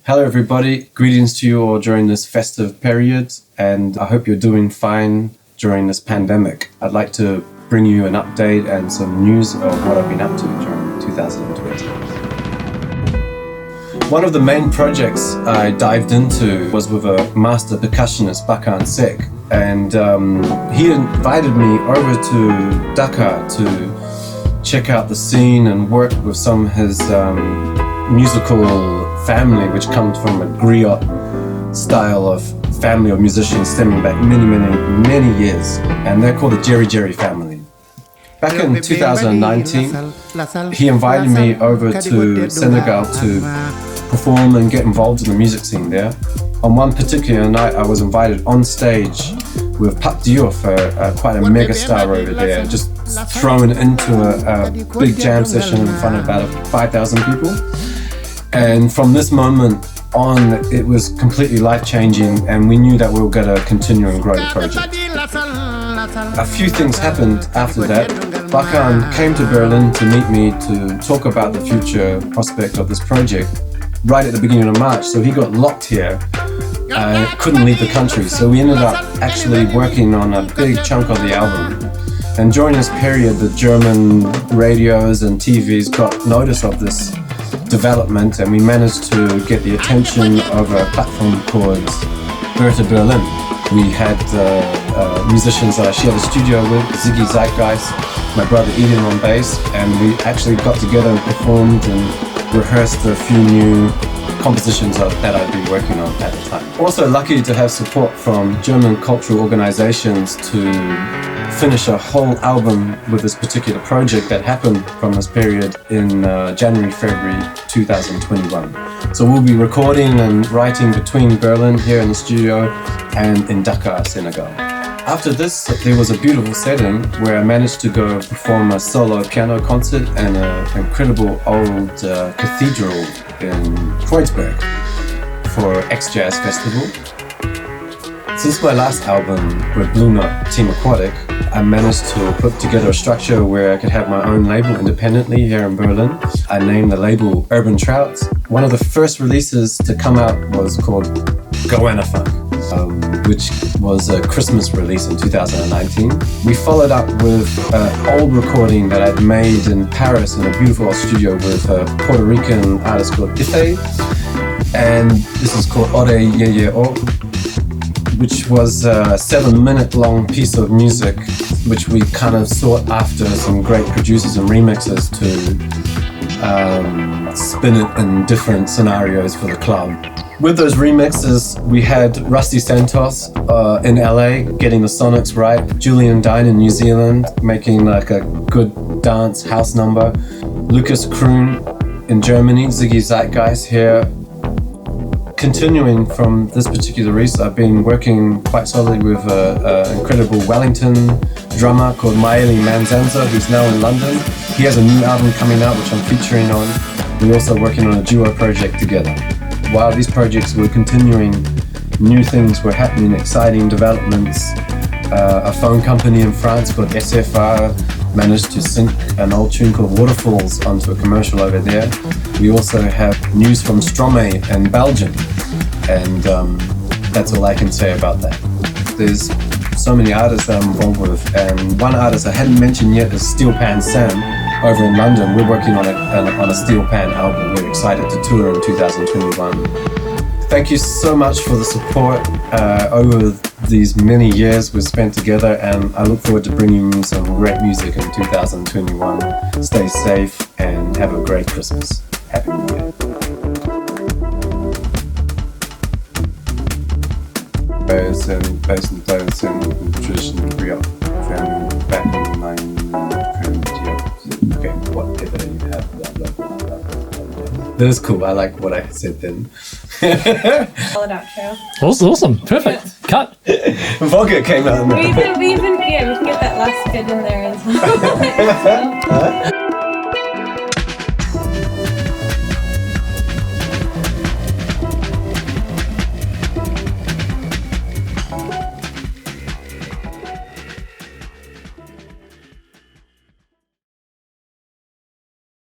Hello everybody, greetings to you all during this festive period, and I hope you're doing fine during this pandemic. I'd like to bring you an update and some news of what I've been up to during 2020. One of the main projects I dived into was with a master percussionist, Bahkane Seck, and he invited me over to Dakar to check out the scene and work with some of his musical family, which comes from a griot style of family of musicians stemming back many years, and they're called the Jerry family. Back in 2019, he invited me over to Senegal to perform and get involved in the music scene there. On one particular night, I was invited on stage with Pape Diouf, quite a mega star over there, just thrown into a big jam session in front of about 5,000 people. And from this moment on, it was completely life-changing, and we knew that we were going to continue and grow the project. A few things happened after that. Bahkane came to Berlin to meet me to talk about the future prospect of this project right at the beginning of March, so he got locked here. Couldn't leave the country, so we ended up actually working on a big chunk of the album. And during this period, the German radios and TVs got notice of this development, and we managed to get the attention of a platform called Bertha Berlin. We had musicians that I shared a studio with, Ziggy Zeitgeist, my brother Eden on bass, and we actually got together and performed and rehearsed a few new compositions that I'd been working on at the time. Also lucky to have support from German cultural organizations to finish a whole album with this particular project that happened from this period in January, February 2021. So we'll be recording and writing between Berlin here in the studio and in Dakar, Senegal. After this, there was a beautiful setting where I managed to go perform a solo piano concert in an incredible old cathedral in Kreuzberg for X-Jazz Festival. Since my last album with Blue Note Team Aquatic, I managed to put together a structure where I could have my own label independently here in Berlin. I named the label Urban Trout. One of the first releases to come out was called Goanna Funk, which was a Christmas release in 2019. We followed up with an old recording that I'd made in Paris in a beautiful old studio with a Puerto Rican artist called Ife, and this is called Ore Ye Ye O, which was a 7-minute long piece of music which we kind of sought after some great producers and remixers to spin it in different scenarios for the club. With those remixes, we had Rusty Santos in LA getting the sonics right, Julian Dine in New Zealand making like a good dance house number, Lucas Kroon in Germany, Ziggy Zeitgeist here. Continuing from this particular release, I've been working quite solidly with an incredible Wellington drummer called Maeli Manzanza, who's now in London. He has a new album coming out, which I'm featuring on. We're also working on a duo project together. While these projects were continuing, new things were happening, exciting developments. A phone company in France called SFR managed to sync an old tune called Waterfalls onto a commercial over there. We also have news from Stromae in Belgium, and that's all I can say about that. There's so many artists that I'm involved with, and one artist I hadn't mentioned yet is Steel Pan Sam over in London. We're working on a Steel Pan album. We're excited to tour in 2021. Thank you so much for the support over these many years we've spent together, and I look forward to bringing you some great music in 2021. Stay safe and have a great Christmas. Happy New Year. Those and traditional griot family back in the 1900s. Okay, whatever you have. That is cool. I like what I said then. Solid outro. Awesome. Perfect. Yeah. Cut. Vodka came out. We can get that last bit in there as well.